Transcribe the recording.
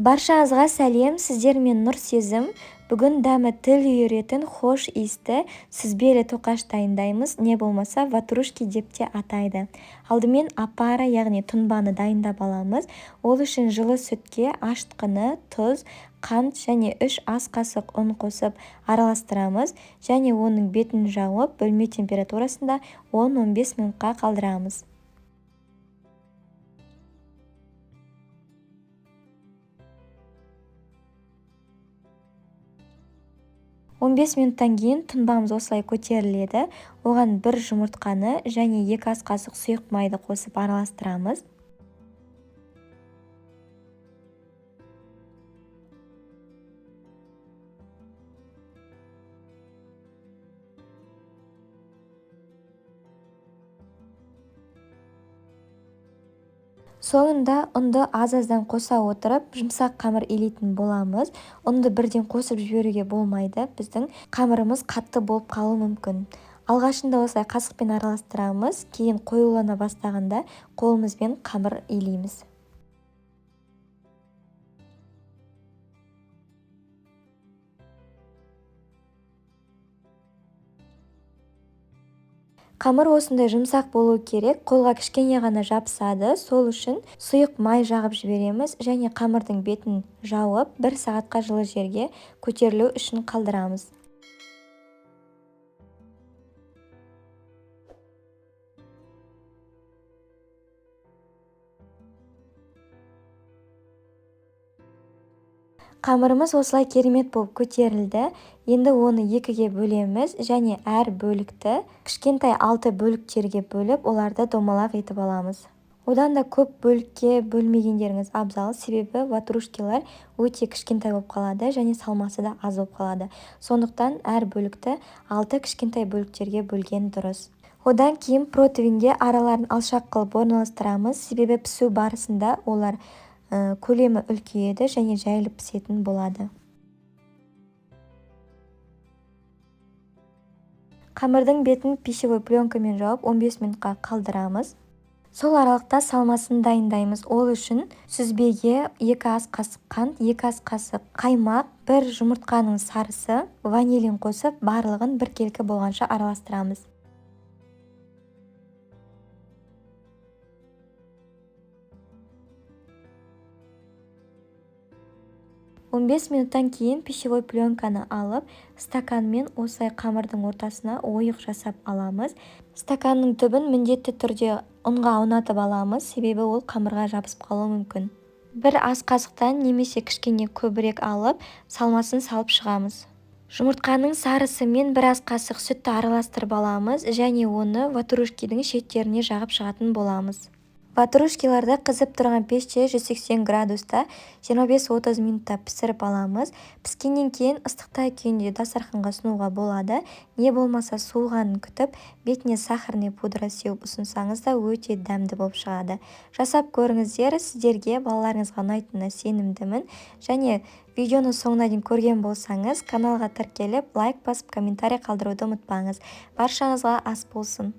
Баршаңызға сәлем, сіздермен Нұр Сезім. Бүгін дәмі тіл үйіретін хош иісті сүзбелі тоқаш дайындаймыз, не болмаса ватрушки деп те атайды. Алдымен апара, яғни тұнбаны дайындап аламыз. Ол үшін жылы сүтке ашытқыны, тұз, қант және 3 ас қасық ұн қосып араластырамыз және оның бетін жауып, бөлме температурасында 10-15 минутқа қалдырамыз. 15 минуттан кейін тұнбамыз осылай көтеріледі. Оған 1 жұмыртқаны және 2 ас қасық сұйық майды қосып араластырамыз. Соңында ұнды аз-аздан қоса отырып, жұмсақ қамыр илейтін боламыз. Ұнды бірден қосып жіберуге болмайды. Біздің қамырымыз қатты болып қалуы мүмкін. Алғашында осылай қасықпен араластырамыз, кейін қоюлана бастағанда қолымызбен қамыр илейміз. Қамыр осындай жұмсақ болу керек, қолға кішкене ғана жабысады. Сол үшін сұйық май жағып жібереміз және қамырдың бетін жауып 1 сағатқа жылы жерге көтерілу үшін қалдырамыз. Қамырымыз осылай керемет болып көтерілді. Енді оны 2-ге бөлеміз және әр бөлікті кішкентай 6 бөліктерге бөліп, оларды домалақ етіп аламыз. Одан да көп бөлікке бөлмегендеріңіз абзал, себебі ватрушкилар өте кішкентай болып қалады және салмасы да аз болып қалады. Сондықтан әр бөлікті 6 кішкентай бөліктерге бөлген дұрыс. Одан кейін противенге араларын алшақ қылып орналастырамыз, себебі пісу барысында олар көлемі үлкейеді және жайылып пісетін болады. Қамырдың бетін пищевой пленкамен жауып 15 минутқа қалдырамыз. Сол аралықта салмасын дайындаймыз. Ол үшін сүзбеге 2 ас қасық қант, 2 ас қасық қаймақ, 1 жұмыртқаның сарысы, ванилин қосып, барлығын бір келкі болғанша араластырамыз. 15 минуттан кейін пищевой пленканы алып, стаканмен осылай қамырдың ортасына ойық жасап аламыз. Стаканның түбін міндетті түрде ұнға аунатып аламыз, себебі ол қамырға жабысып қалуы мүмкін. 1 ас қасықтан немесе кішкене көбірек алып, салмасын салып шығамыз. Жұмыртқаның сарысымен 1 ас қасық сүтті араластырып аламыз және оны ватрушкидің шеттеріне жағып шығатын боламыз. Ватрушкиларды қызып тұрған пеште 180 градуста 25-30 минутта пісіріп аламыз. Піскеннен кейін ыстықтай күйінде дастарханға ұсынуға болады. Не болмаса суығанын күтіп, бетіне сахарный пудра сеуіп ұсынсаңыз да өте дәмді болып шығады. Жасап көріңіздер, сіздерге балаларыңызға ұнайтынына сенімдімін. Және видеоны соңына дейін көрген болсаңыз, каналға тіркеліп, лайк басып, комментарий қалдыруды ұмытпаңыз. Баршаңызға ас болсын.